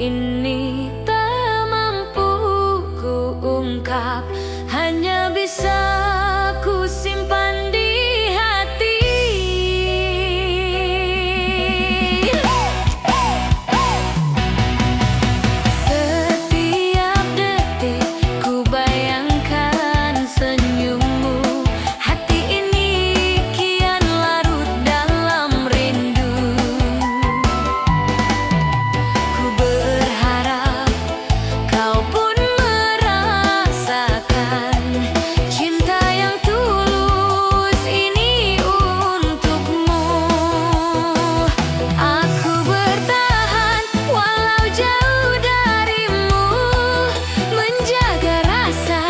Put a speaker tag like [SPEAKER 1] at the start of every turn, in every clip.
[SPEAKER 1] ini tak mampu ku ungkap, hanya bisa ku simpan di hati. Setiap detik ku bayangkan senyummu, hati ini kian larut dalam rindu. Ku berharap kau pun merasakan cinta yang tulus ini untukmu. Aku bertahan walau jauh darimu, menjaga rasa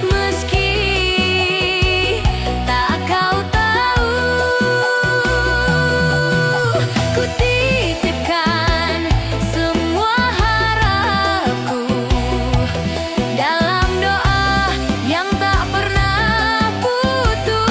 [SPEAKER 1] meski tak kau tahu. Ku titipkan semua harapku dalam doa yang tak pernah putus.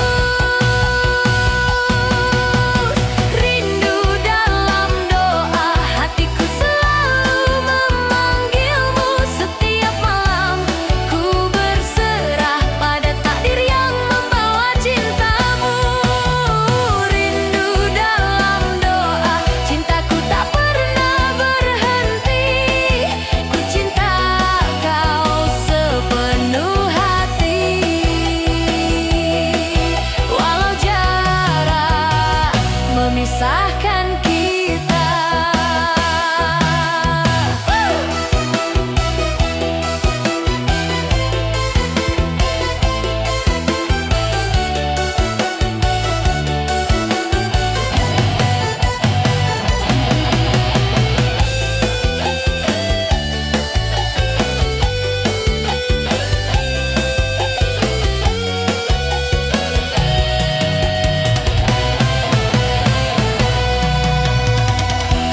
[SPEAKER 1] Rindu dalam doa, hatiku selalu memanggilmu. Setiap malam ku berserah pada takdir yang membawa cintamu. Rindu dalam doa, cintaku tak pernah berhenti. Ku cinta kau sepenuh hati, walau jarak memisahkan kita.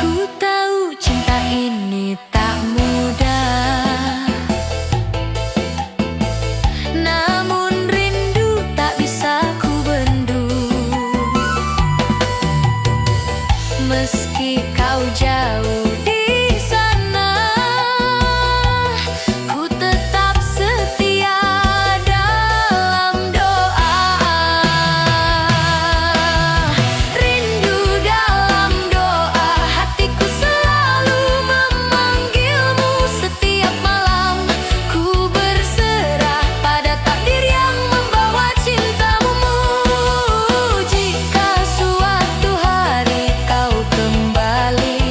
[SPEAKER 1] Ku tahu cinta ini tak mudah, namun rindu tak bisa ku bendung. Meski kau jauh di sana, ku tetap setia dalam doa. Rindu dalam doa, hatiku selalu memanggilmu. Setiap malam ku berserah pada takdir yang membawa cintamu. Jika suatu hari kau kembali,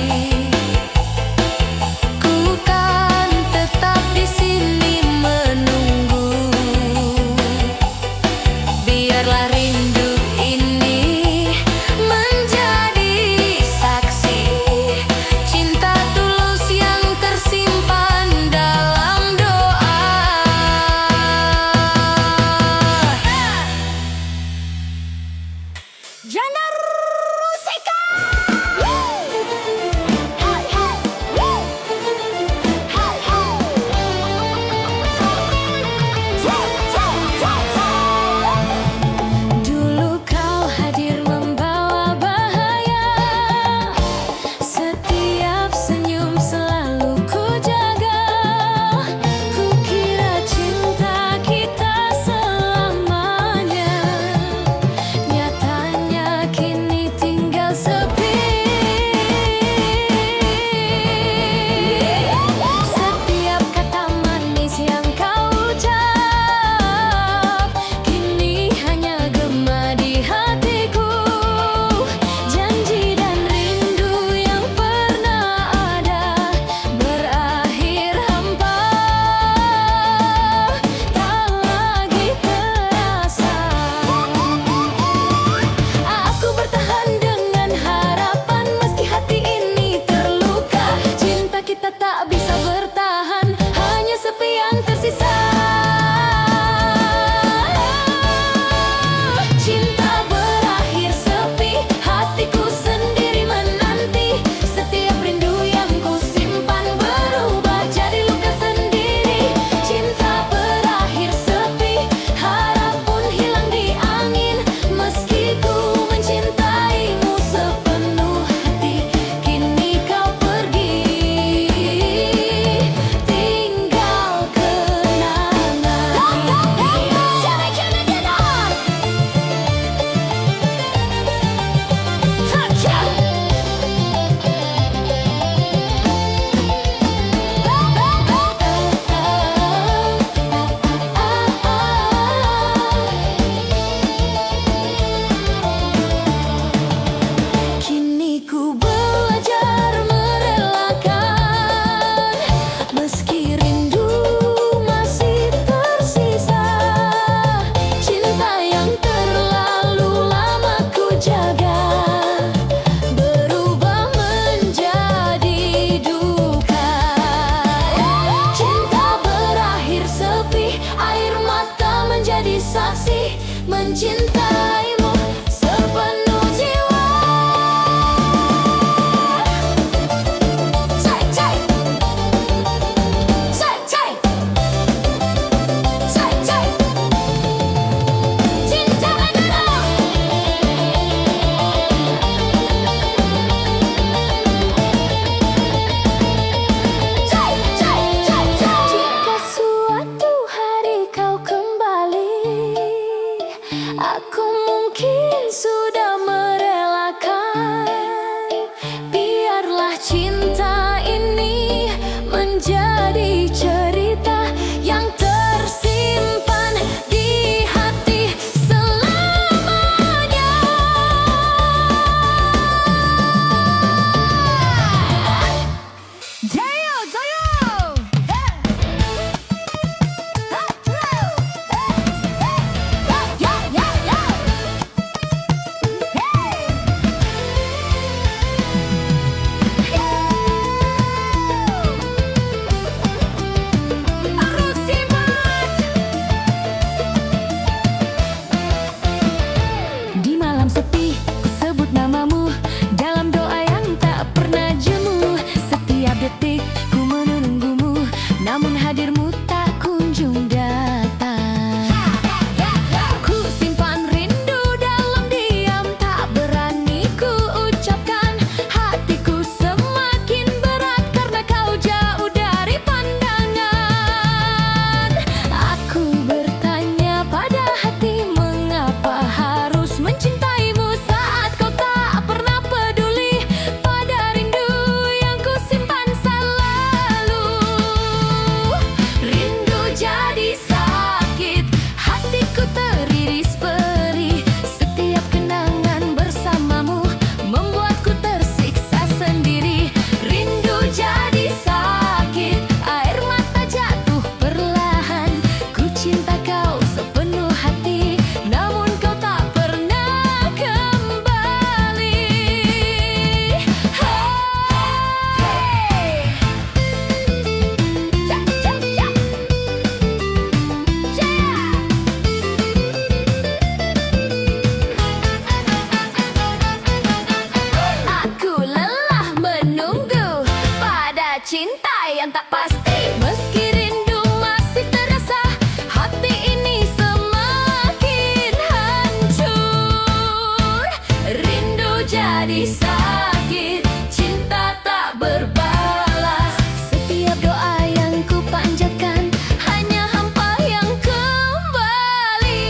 [SPEAKER 1] jadi sakit, cinta tak berbalas. Setiap doa yang ku panjatkan hanya hampa yang kembali.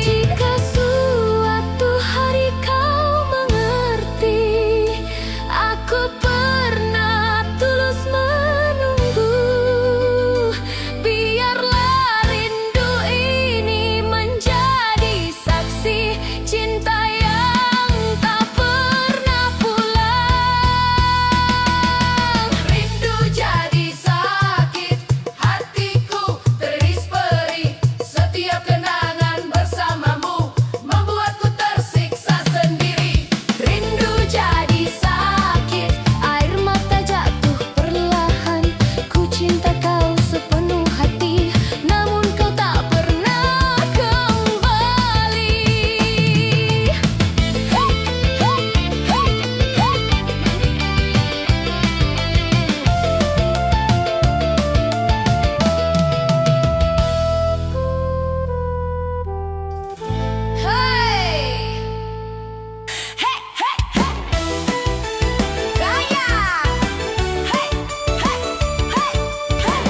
[SPEAKER 1] Jika suatu hari kau mengerti, aku pernah tulus menunggu. Biarlah rindu ini menjadi saksi cinta yang tak pernah pulang. Rindu jadi sakit, hatiku teriris perih. Setiap kenangan bersamamu membuatku tersiksa sendiri. Rindu jadi sakit, air mata jatuh perlahan. Ku cinta kau sepenuh hati, namun kau tak pernah kembali. Hey! Hey, hey, hey. Gaya. Hey, hey, hey, hey.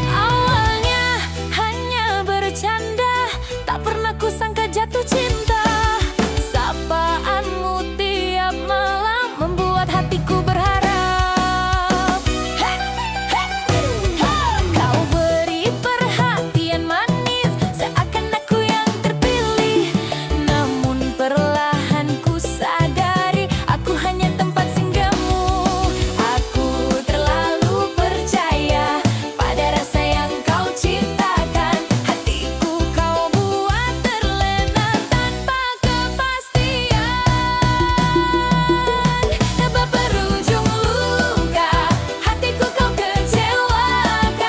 [SPEAKER 1] Awalnya hanya bercanda, tak pernah kusangka jatuh cinta. Sapaanmu tiap malam membuat hatiku berharap. Hey, hey, hey. Kau beri perhatian manis, seakan aku yang terpilih. Namun perlahan ku sadari, aku hanya tempat singgahmu. Aku terlalu percaya pada rasa yang kau ciptakan. Hatiku kau buat terlena tanpa kepastian. Sebab berujung luka, hatiku kau kecewakan.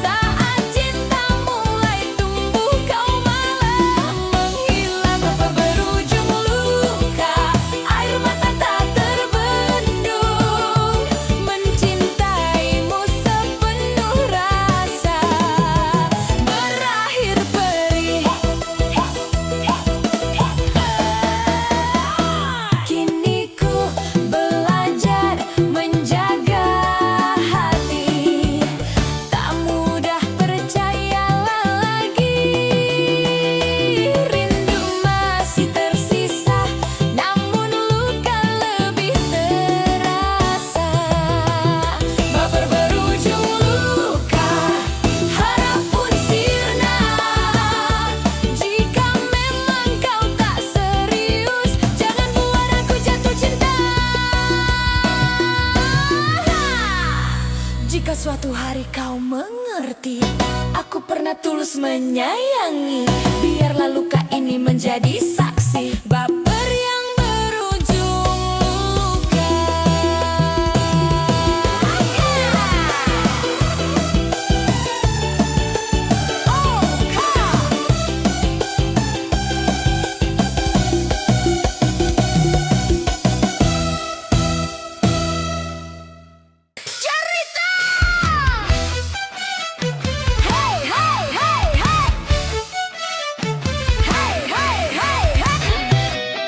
[SPEAKER 1] Saat cinta mulai tumbuh, kau malah menghilang. Sebab berujung luka, air mata tak terbendung. Mencintaimu sepenuh rasa, berakhir perih. Kini ku belajar menjaga hati, tak mudah percayalah lagi. Rindu masih tersisa, namun luka lebih terasa. Baper berujung luka, harap pun sirna. Jika memang kau tak serius, jangan buat aku jatuh cinta. Jika suatu hari kau mengerti, aku pernah tulus menyayangi. Biarlah luka ini menjadi saksi baper yang berujung luka. Cerita! Hey, hey, hey, hey. Hey, hey, hey, hey.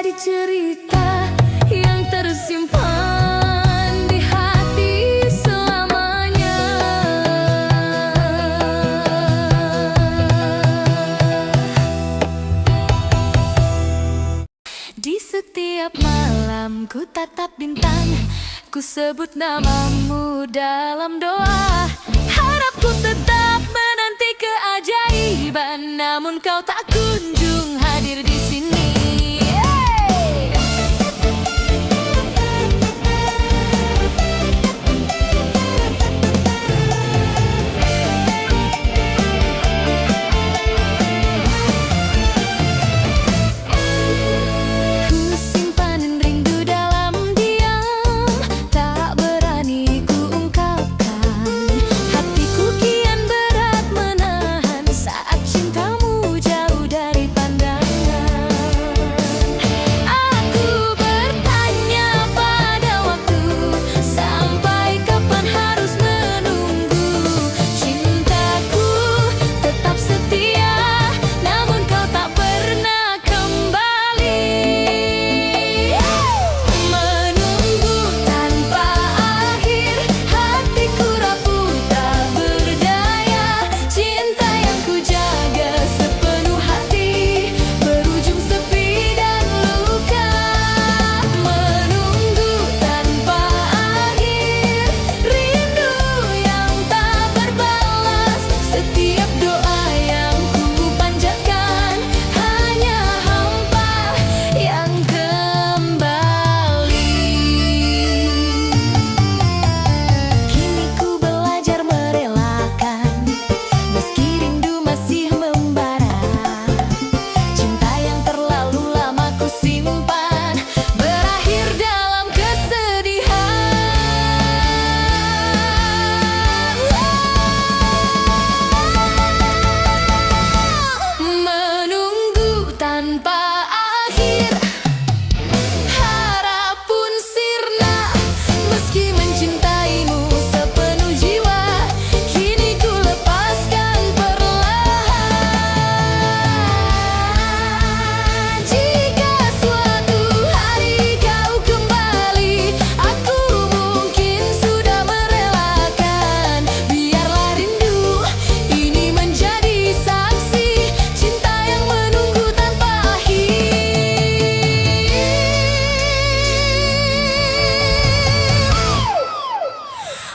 [SPEAKER 1] menjadi cerita yang tersimpan di hati selamanya. Di setiap malam ku tatap bintang, ku sebut namamu dalam doa. Harapku tetap menanti keajaiban, namun kau tak kunjung hadir di sini.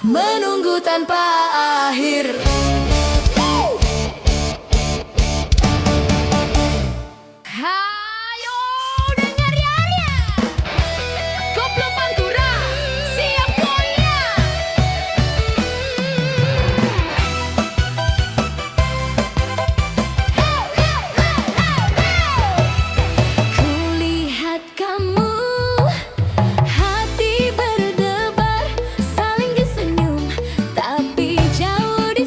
[SPEAKER 1] Menunggu tanpa akhir. Hayo dengar ya, Koplo Pantura siap goyang. Kulihat kamu, hati berdebar, saling disenyum, tapi jauh di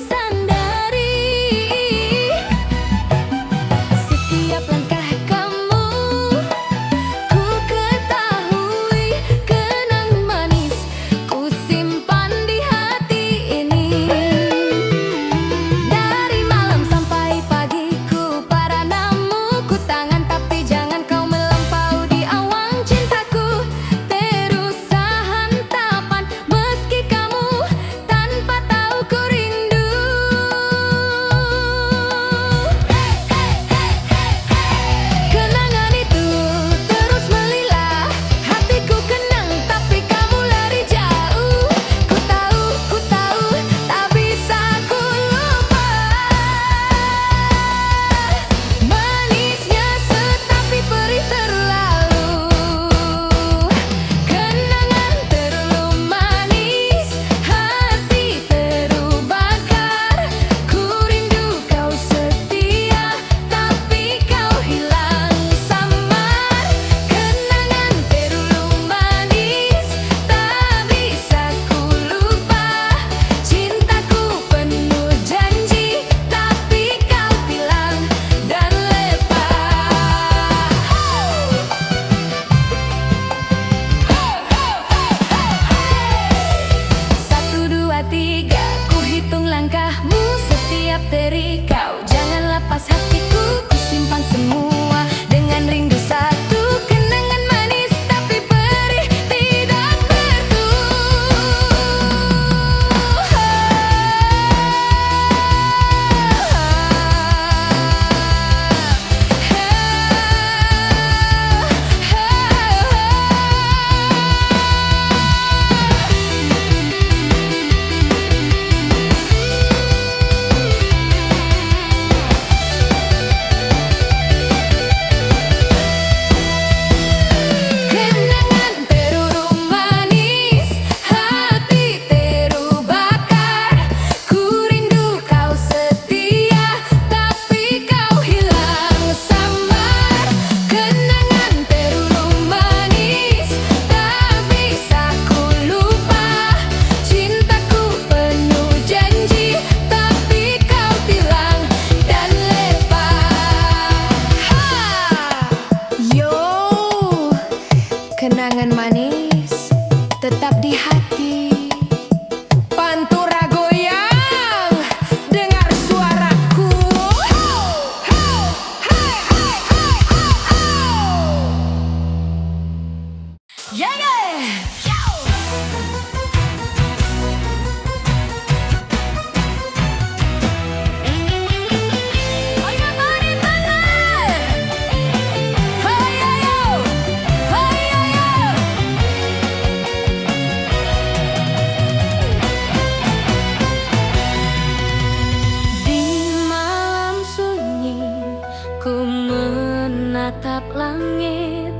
[SPEAKER 1] Kenangan manis tetap di hati. Pantura goyang, dengar suaraku. Yeah, yeah. Ku menatap langit,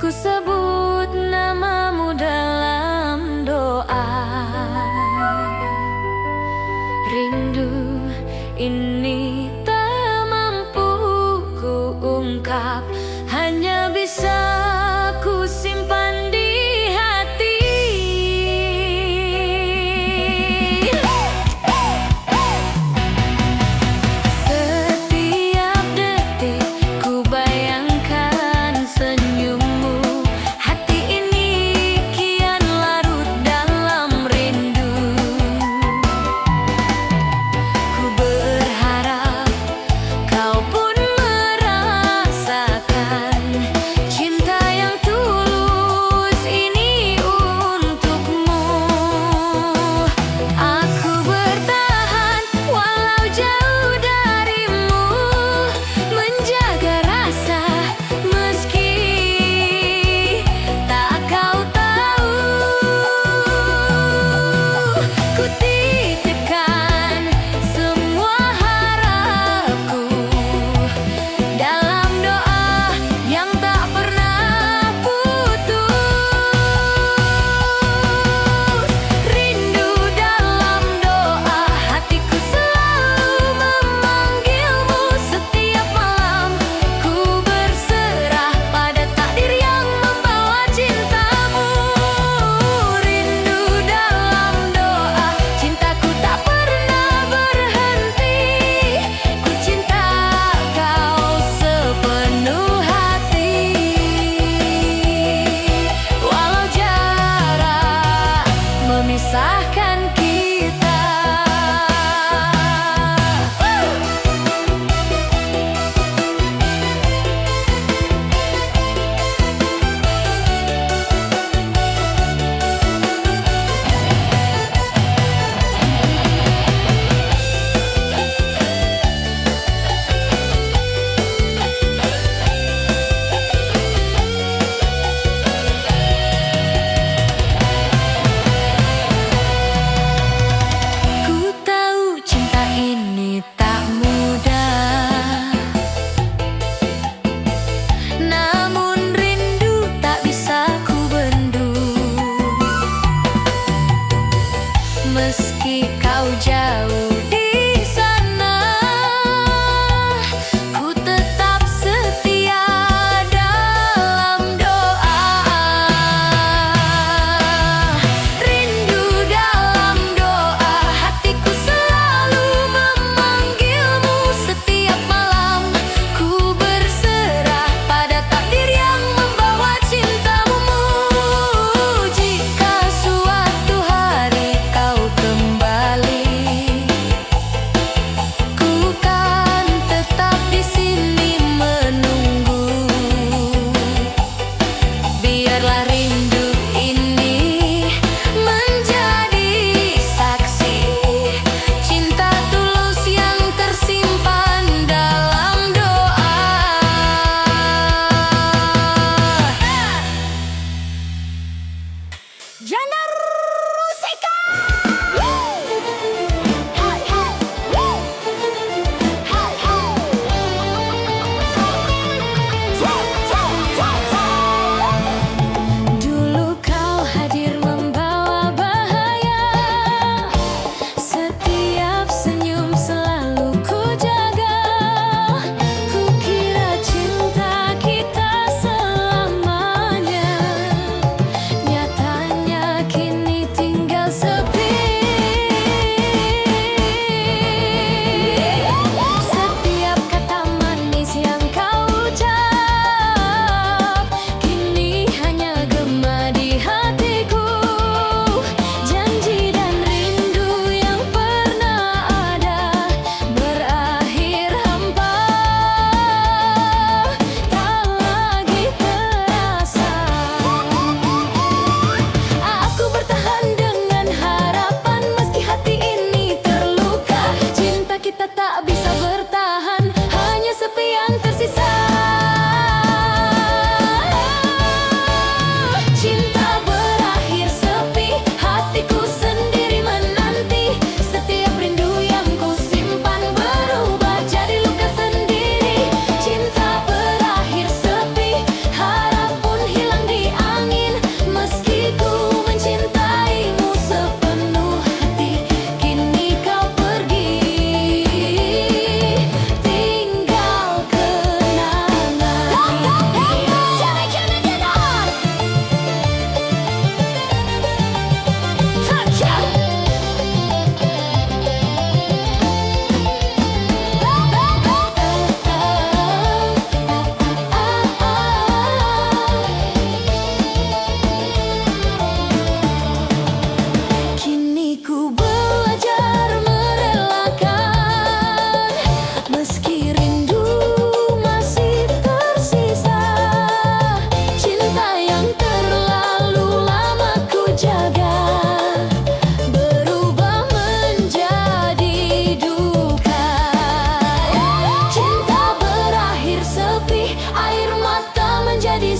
[SPEAKER 1] ku sebut namamu dalam doa. Rindu ini tak mampu ku ungkap, hanya bisa ku simpan di hati. Setiap detik ku bayangkan senyummu,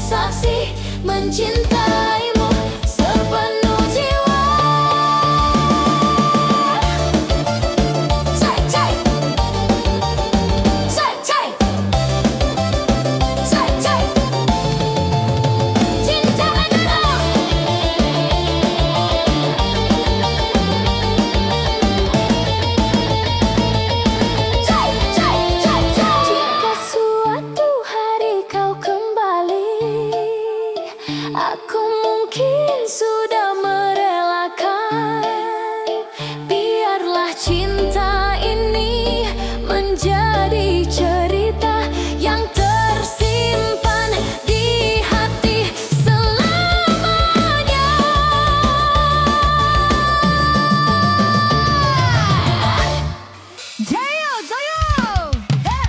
[SPEAKER 1] saksi mencintaimu sepenuh jiwa. Cai, cai. Cai, cai. Cai, cai. Cinta adalah cai, cai, cai, cai. Jika suatu hari kau kembali, aku mungkin sudah merelakan. Biarlah cinta ini menjadi cerita yang tersimpan di hati selamanya. Jayo, jayo. Ya,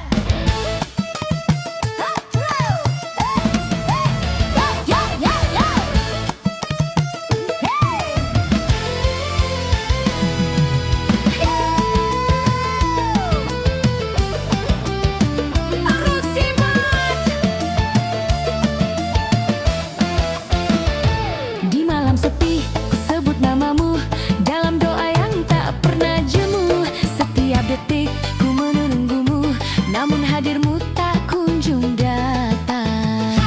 [SPEAKER 1] ya, ya. Harus simak. Di malam sepi, ku sebut namamu dalam doa yang tak pernah jemu. Setiap detik ku menunggumu, namun hadirmu tak kunjung datang.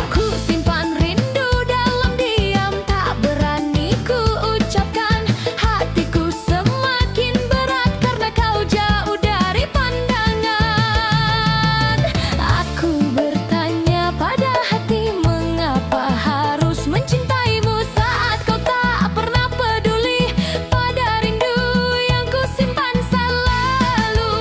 [SPEAKER 1] Ku simpan rindu dalam diam, tak berani ku ucapkan. Hatiku semakin berat karena kau jauh dari pandangan. Aku bertanya pada hati, mengapa harus mencintaimu saat kau tak pernah peduli pada rindu yang ku simpan selalu.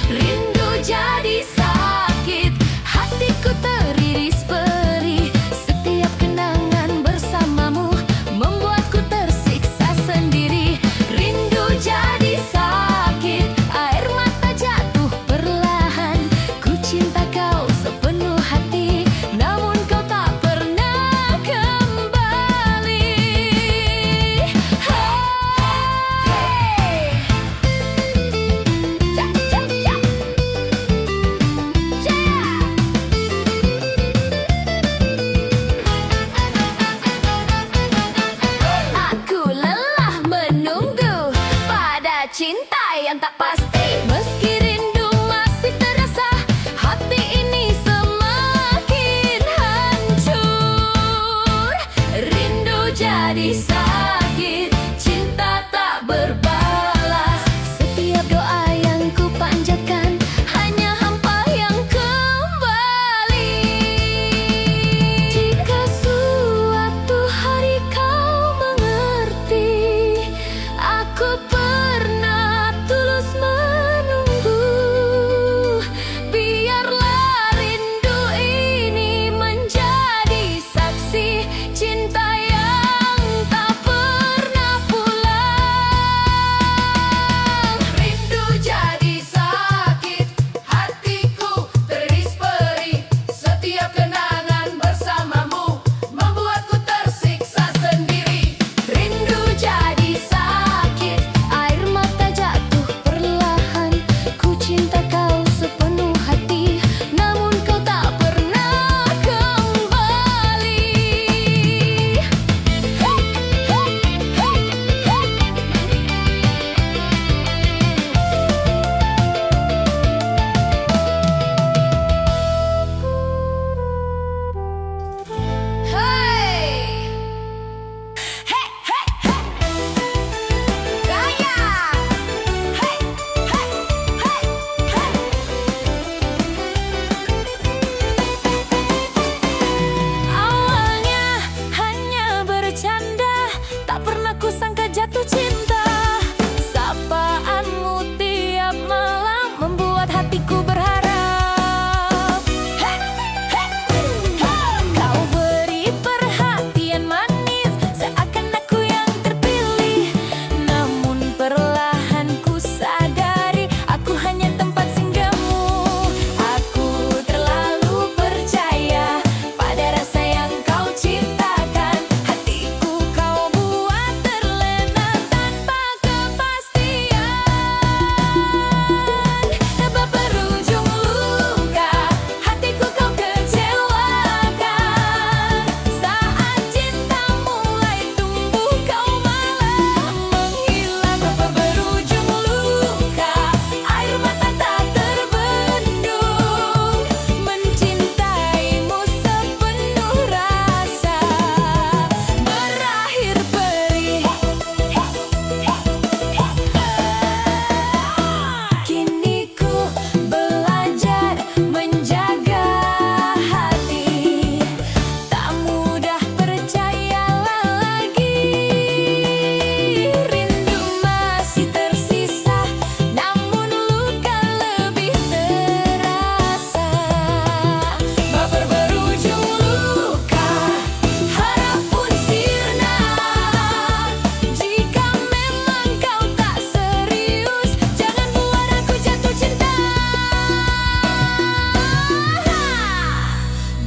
[SPEAKER 1] Rindu jadi sakit, hatiku teriris perih. Setiap kenangan bersamamu membuatku tersiksa sendiri. Rindu jadi sakit, air mata jatuh perlahan. Ku cinta kau sepenuh hati, namun kau tak pernah kembali. Hey. Ja, ja, ja. Aku lelah menunggu pada cinta yang tak pasti. Meski rindu masih terasa, hati ini semakin hancur. Rindu jadi sakit, cinta tak berbalas. Setiap doa yang ku panjatkan hanya hampa yang kembali. Jika suatu hari kau mengerti, aku pernah tulus menunggu. Biarlah rindu ini menjadi saksi cinta yang tak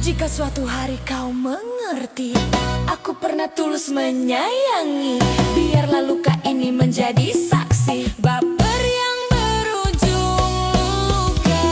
[SPEAKER 1] Jika suatu hari kau mengerti, aku pernah tulus menyayangi. Biarlah luka ini menjadi saksi baper yang berujung luka.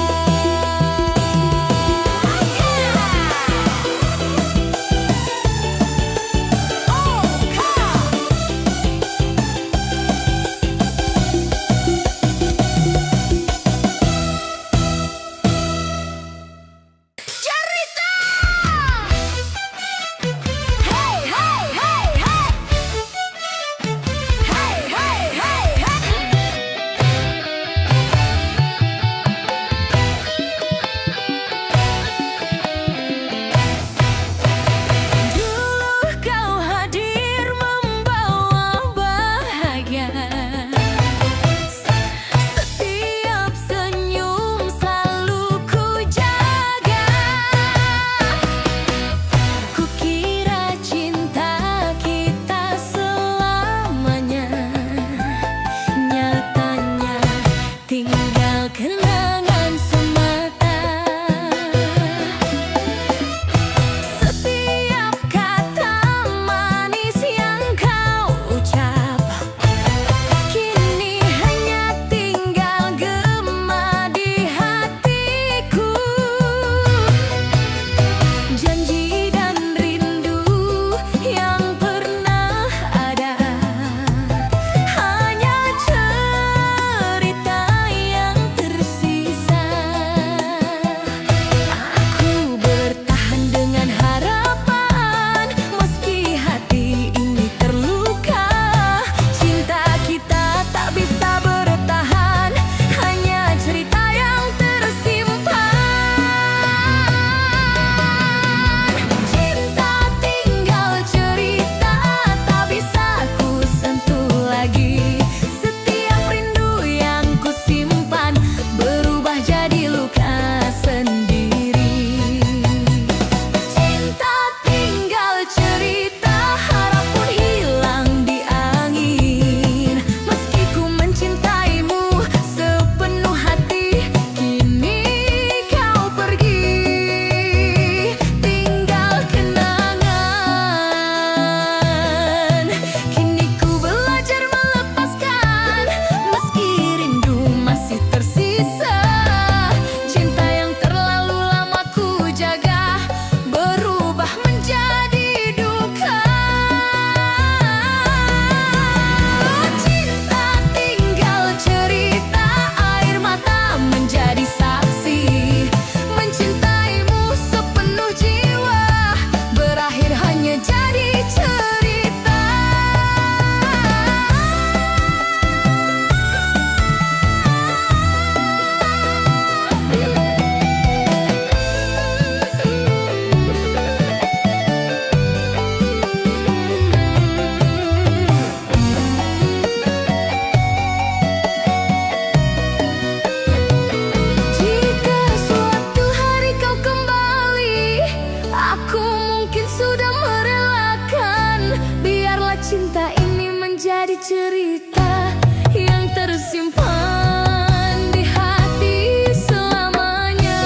[SPEAKER 1] Cerita yang tersimpan di hati selamanya.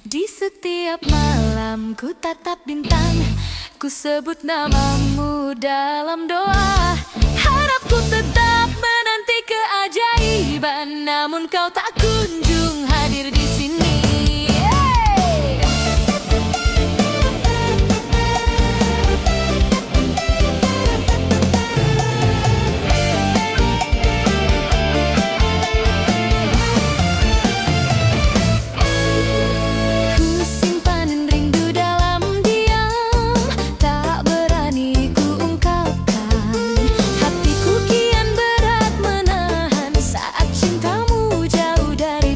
[SPEAKER 1] Di setiap malam ku tatap bintang, ku sebut namamu dalam doa. Harapku tetap menanti keajaiban, namun kau tak kunjung hadir di sini. Dari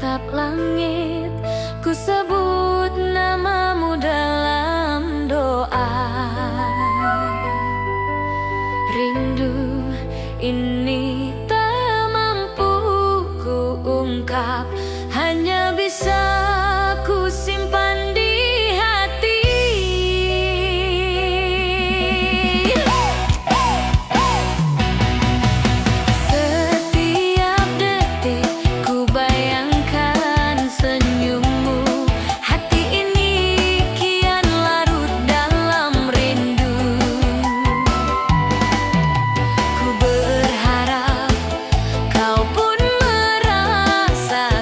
[SPEAKER 1] tatap langit, ku sebut namamu dalam doa. Rindu ini tak mampu ku ungkap, hanya bisa ku simpan di hati. Setiap detik ku bayangkan senyummu, hati ini kian larut dalam rindu. Ku berharap kau pun merasakan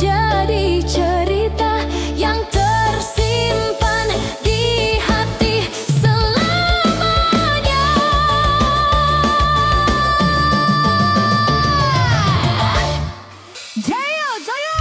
[SPEAKER 1] menjadi cerita yang tersimpan di hati selamanya. Jayo, jayo!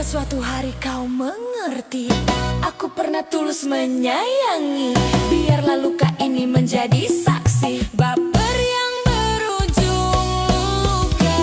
[SPEAKER 1] Jika suatu hari kau mengerti, aku pernah tulus menyayangi. Biarlah luka ini menjadi saksi baper yang berujung luka.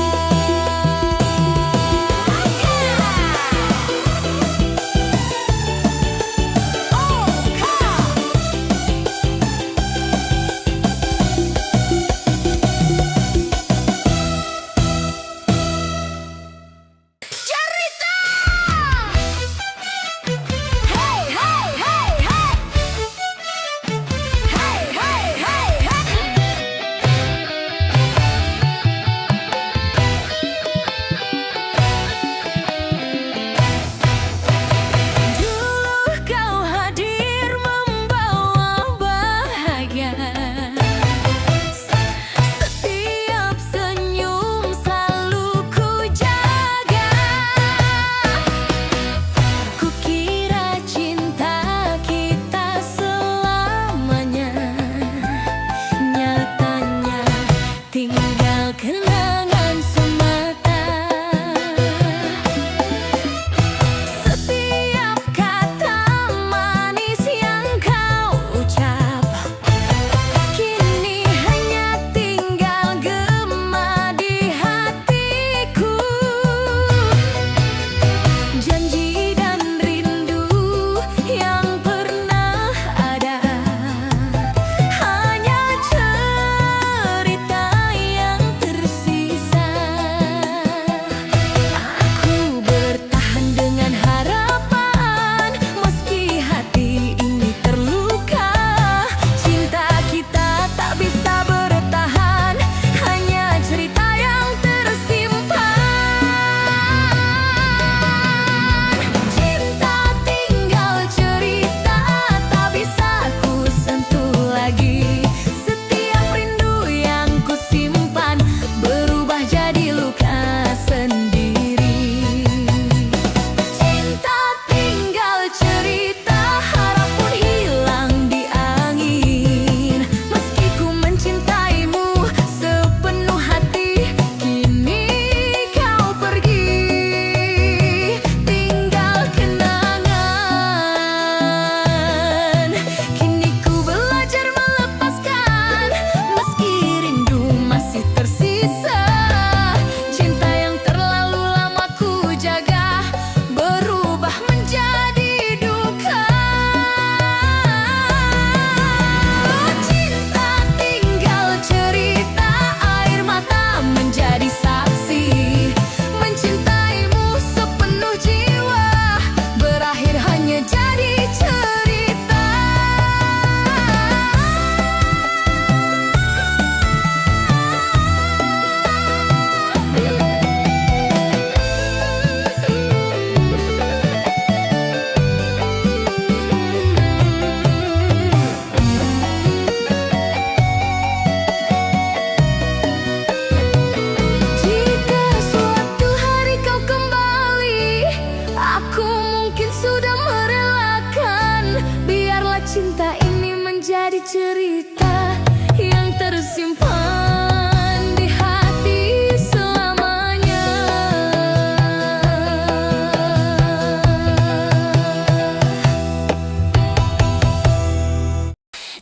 [SPEAKER 1] Cinta ini menjadi cerita yang tersimpan di hati selamanya.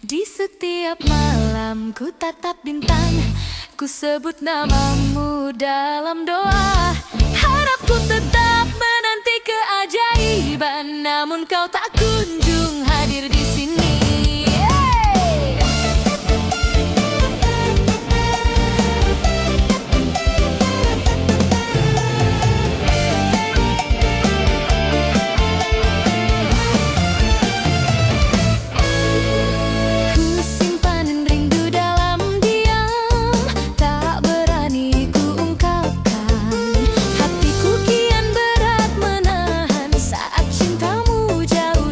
[SPEAKER 1] Di setiap malam ku tatap bintang, ku sebut namamu dalam doa. Harapku tetap menanti keajaiban, namun kau tak kunjung hadir di sini. Jauh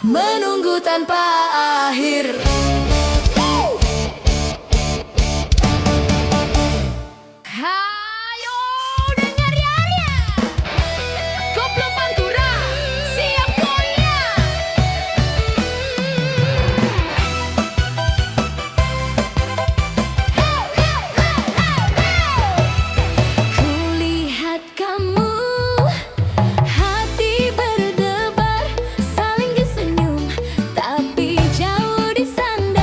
[SPEAKER 1] menunggu tanpa akhir. Hayo dengar ya, koplo pantura siap goyang. Kulihat kamu, hati berdebar, saling senyum, tapi jauh di sana.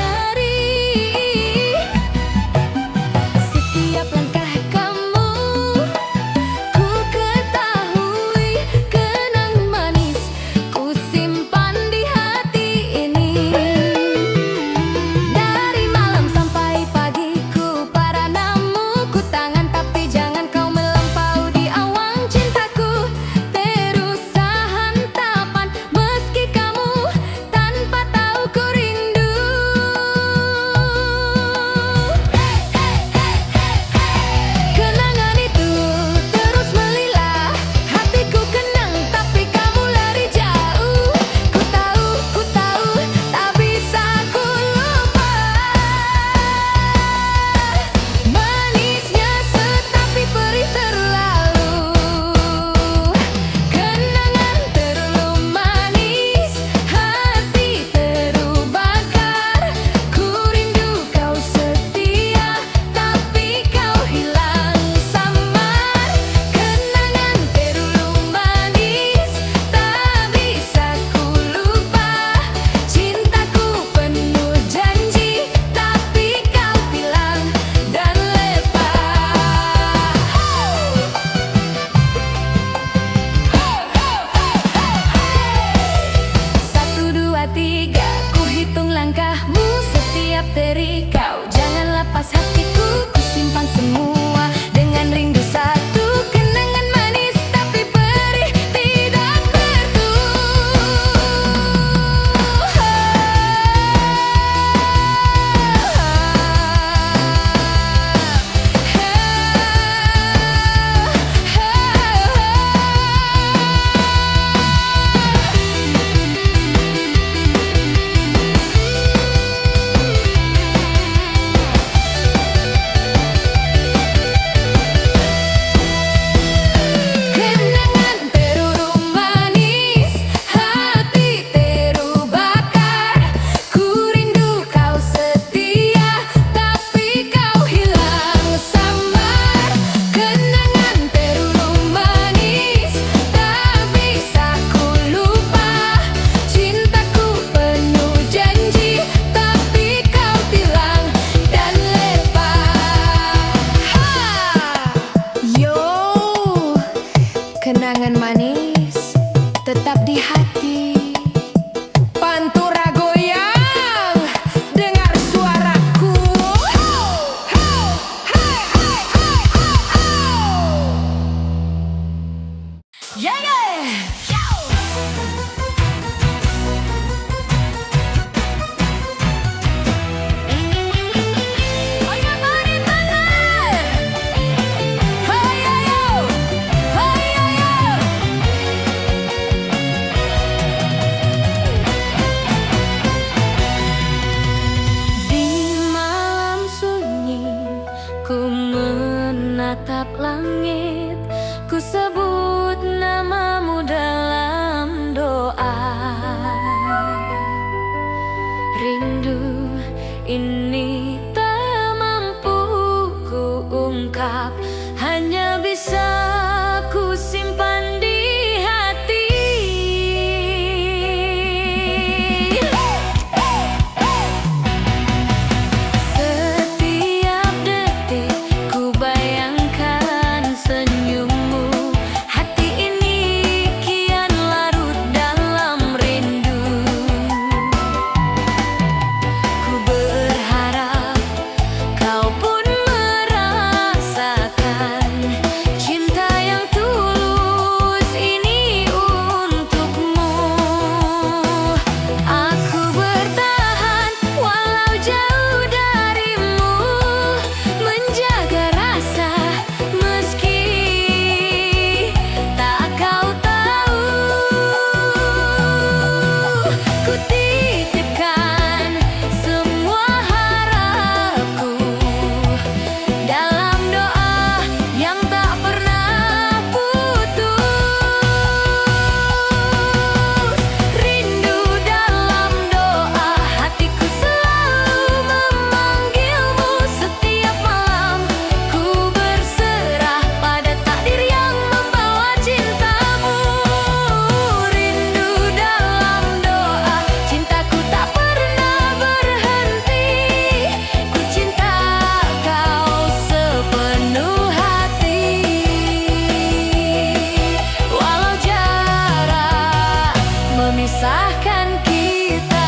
[SPEAKER 1] memisahkan kita.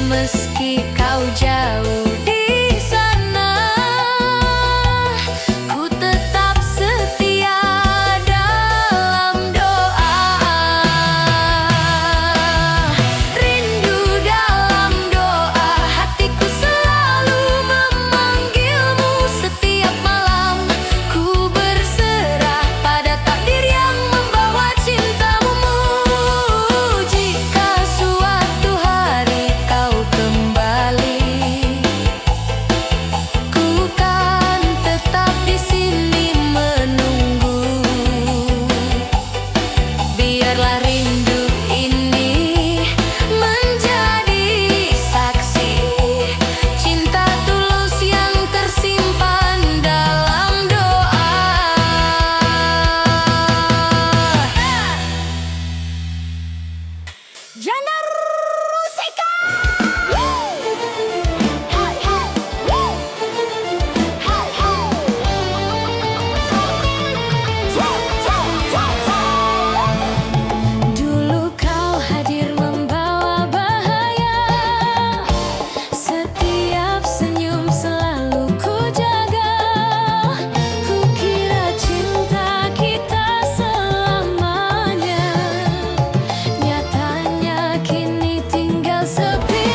[SPEAKER 1] Meski kau jauh di sana, ku tetap setia dalam doa. Rindu dalam doa, hatiku selalu memanggilmu setiap malam. Ku berserah pada takdir yang membawa cintamu. Jika suatu hari kau kembali, ku kan tetap di sini menunggu. Biarlah rindu ini menjadi saksi cinta tulus yang tersimpan dalam doa. Janda Rusika. Dulu kau hadir membawa bahaya, setiap senyum selalu ku jaga. Ku kira cinta kita selamanya, nyatanya kini tinggal sepi.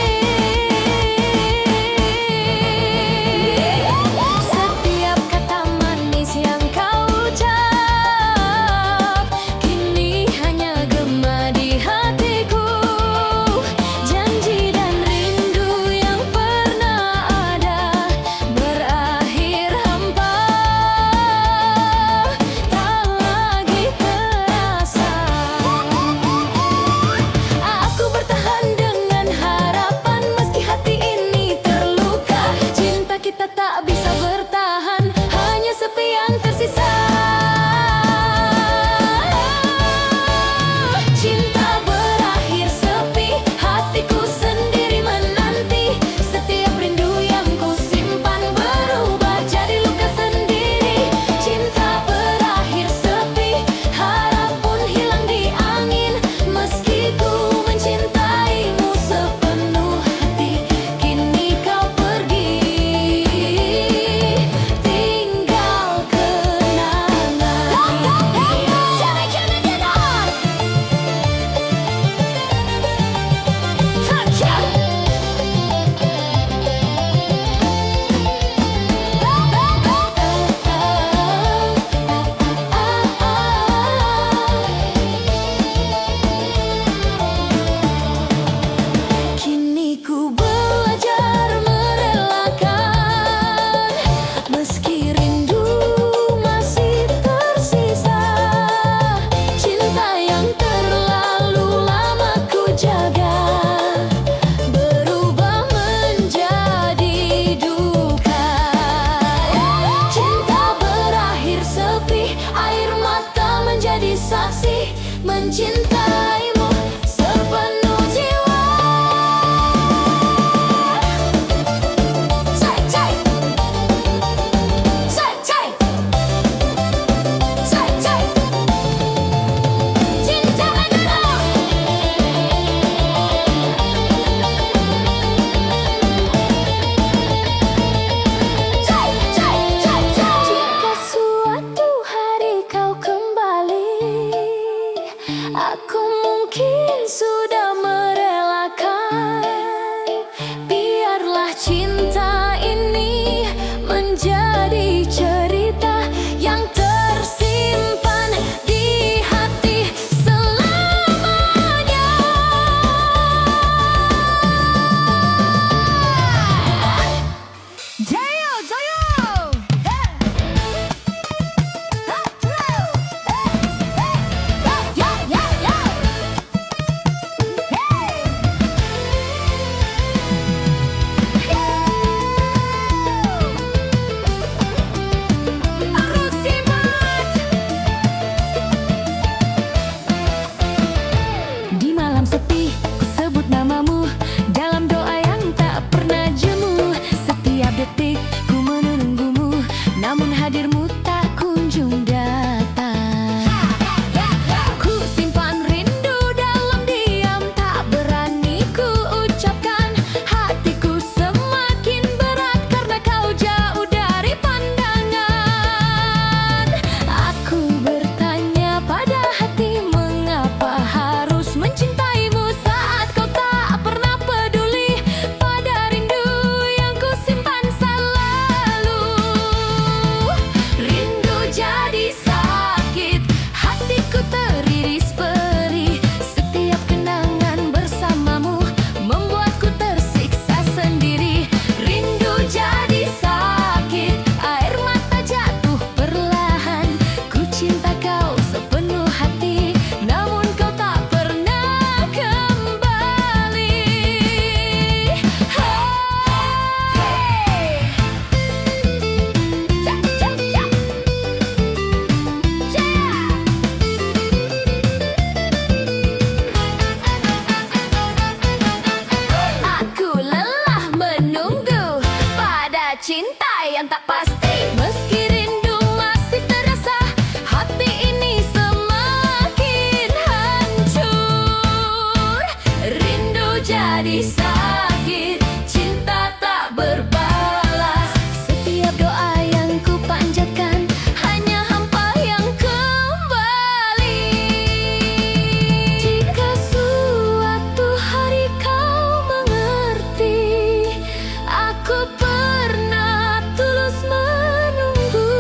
[SPEAKER 1] Setiap kata manis yang kau ucap kini hanya gema di hatiku. Janji dan rindu yang pernah ada berakhir hampa, tak lagi terasa. Aku bertahan dengan hati menjadi sakit, cinta tak berbalas. Setiap doa yang ku panjatkan hanya hampa yang kembali. Jika suatu hari kau mengerti, aku pernah tulus menunggu.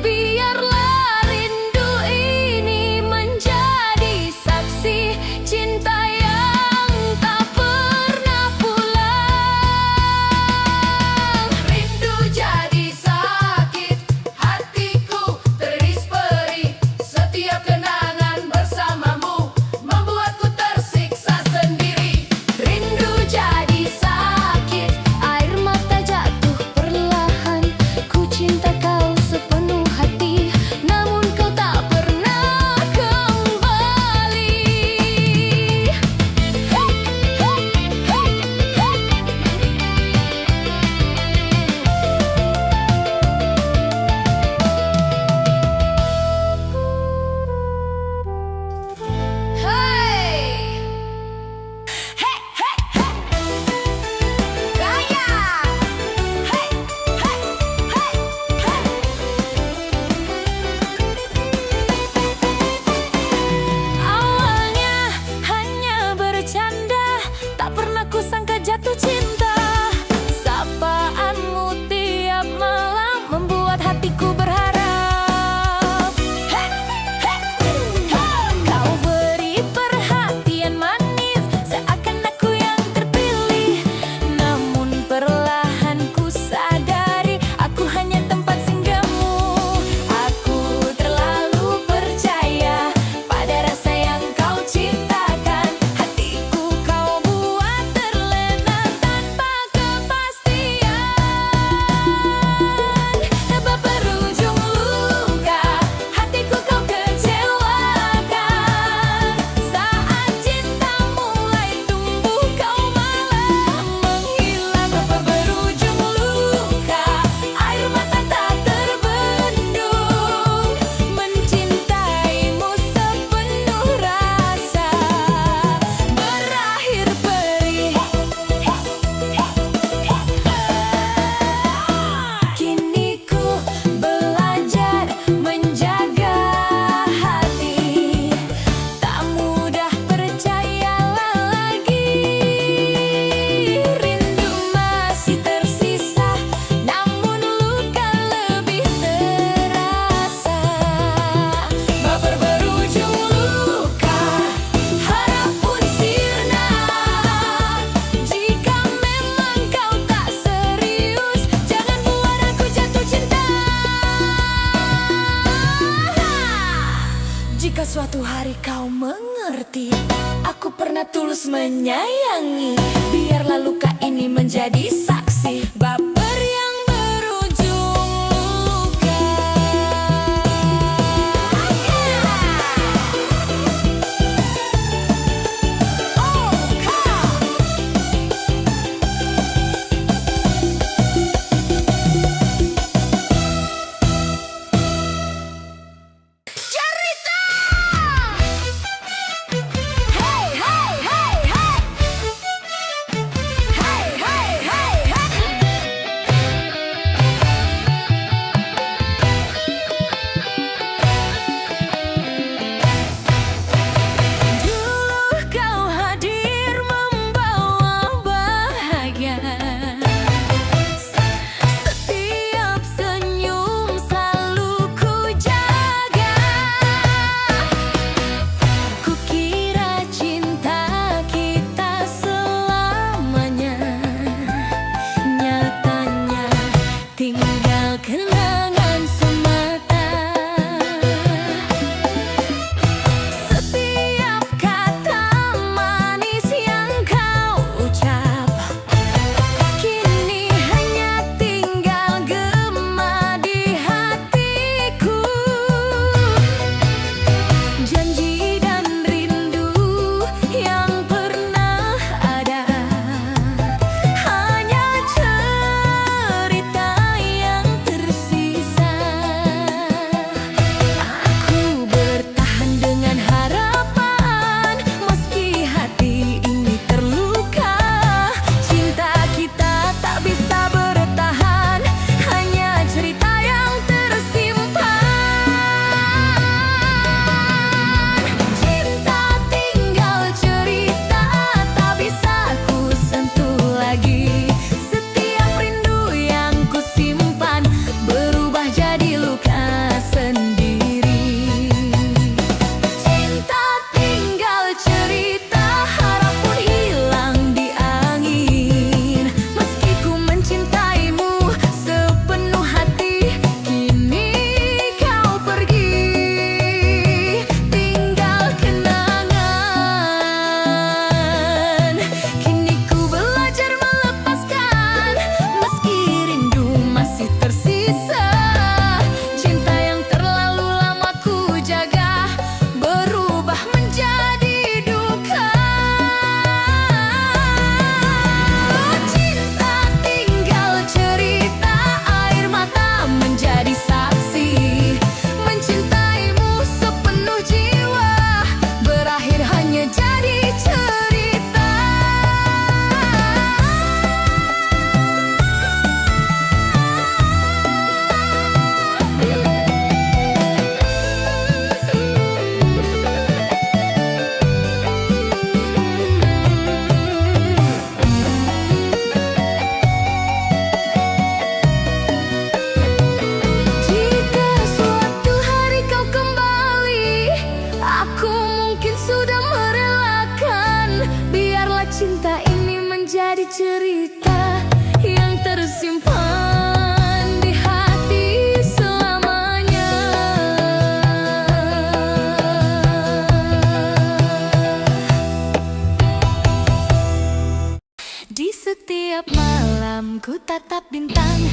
[SPEAKER 1] Biarlah rindu ini menjadi saksi cinta yang tak pernah pulang. Rindu jadi sakit, hatiku teriris perih. Setiap kenangan bersamamu membuatku tersiksa sendiri. Rindu jadi sakit, air mata jatuh perlahan. Ku cinta kau sepenuh hati, namun kau tak pernah kembali. Hey! Hey, hey, hey! Gaya! Hey, hey, hey, hey! Awalnya hanya bercanda, tak pernah kusangka jatuh cinta. Sapaanmu tiap malam membuat hatiku berharap. Hey, hey, hey! Kau beri perhatian manis, seakan aku yang terpilih. Namun perlahan ku sadari, aku hanya tempat singgahmu. Aku terlalu percaya pada rasa yang kau ciptakan. Hatiku kau buat terlena tanpa kepastian. Tanpa berujung luka, hatiku kau kecewakan. Saat cinta mulai tumbuh, kau malah menghilang. Tanpa berujung luka, air mata tak terbendung. Mencintaimu sepenuh rasa berakhir perih. Kini ku belajar menjaga hati, tak mudah percayalah lagi. Rindu masih tersisa, namun luka lebih terasa. Baper berujung luka, harap pun sirna. Jika memang kau tak serius, jangan buat aku jatuh cinta. Jika suatu hari kau mengerti, aku pernah tulus menyayangi. Biarlah luka ini menjadi saksi, baper yang berujung luka. Oh, kau cerita. Hey, hey, hey, hey. Hey, hey, hey, hey. menjadi cerita yang tersimpan di hati selamanya. Di setiap malam ku tatap bintang,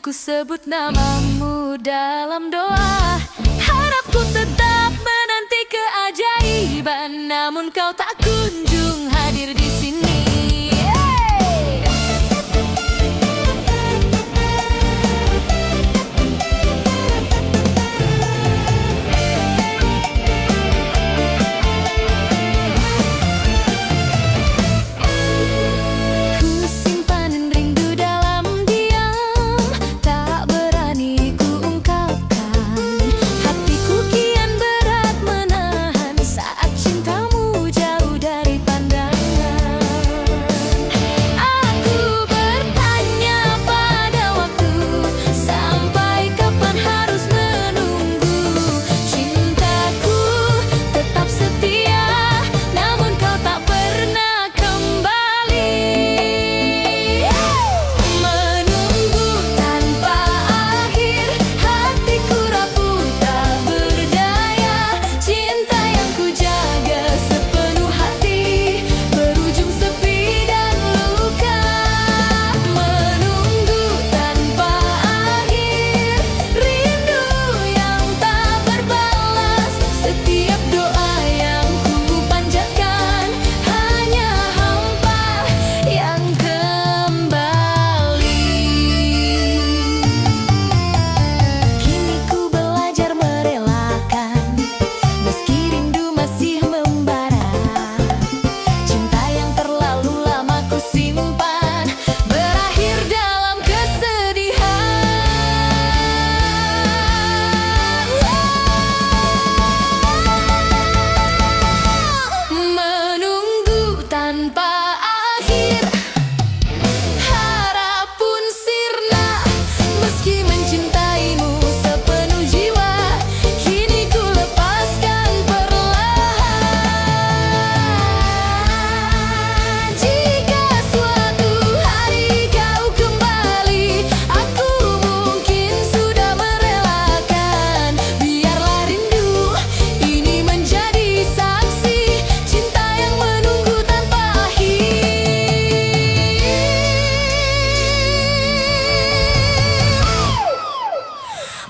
[SPEAKER 1] ku sebut namamu dalam doa. Harapku tetap menanti keajaiban, namun kau tak kunjung hadir di sini.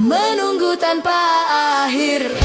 [SPEAKER 1] Menunggu tanpa akhir.